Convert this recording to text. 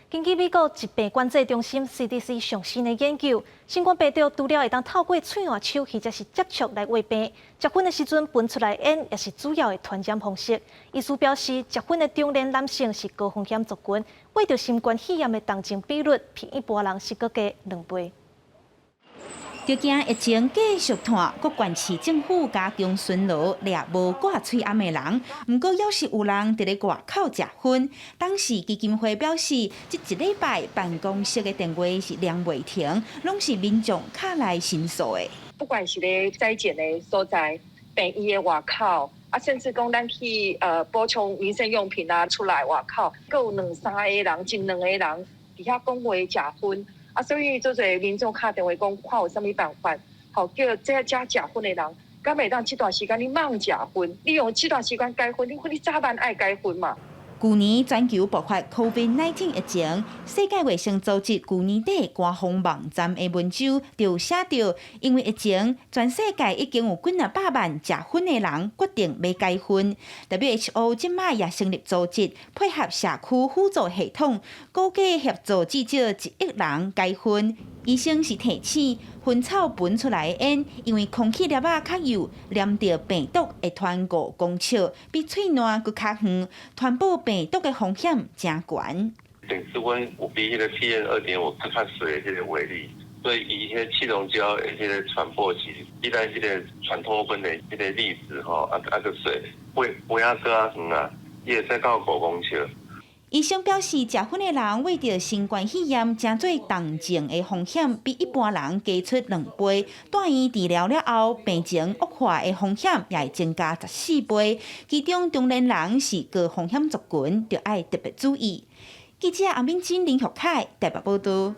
根据美国疾病管制中心 CDC 上新的研究，新冠病毒除了会当透过嘴换手或者是接触来卫病，结婚的时阵喷出来烟也是主要的传染方式。医师表示，结婚的中年男性是高风险族群，患着新冠肺炎的重症比率比一般人是搁加2倍。就惊疫情继续拖，各县市政府加强巡逻，掠无挂嘴暗的人。不过，要是有人伫咧外口食薰，当时基金会表示，这一礼拜办公室的电话是亮袂停，拢是民众卡来申诉的。不管是咧筛检的所在、病医的外口，甚至讲咱去补充民生用品出来外口，各有2-3个人、真2个人伫遐讲话食薰。所以做侪民众打电话讲，看有啥物办法，好叫这家食薰的人，敢袂当这段时间你莫食薰，你用这段时间解薰，你早晚爱解薰嘛。去年全球爆发 COVID-19 疫情，世界卫生组织去年底官方网站的文章就写到，因为疫情，全世界已经有几百万食薰的人决定要解薰。WHO 即卖也成立组织，配合社区辅助系统，估计协助至少1亿人解薰。医生是提醒，薰草喷出来的烟，因为空气粒仔较幼，黏着病毒会传5公尺，比喙烂佫较远，传播病毒的风险真悬。电室温有比迄个 PM2.5更较水的迄个威力，所以以迄个气溶胶的迄个传播期，一旦迄个传脱分的迄个粒子个水飞啊过啊远啊，伊会使到5公尺。医生表示，食薰的人为着新冠肺炎真做重症的风险，比一般人加出2倍。住院治疗了后，病情恶化的风险也会增加14倍。其中中年人是高风险族群，就要特别注意。记者阿敏珍、林学凯台北报道。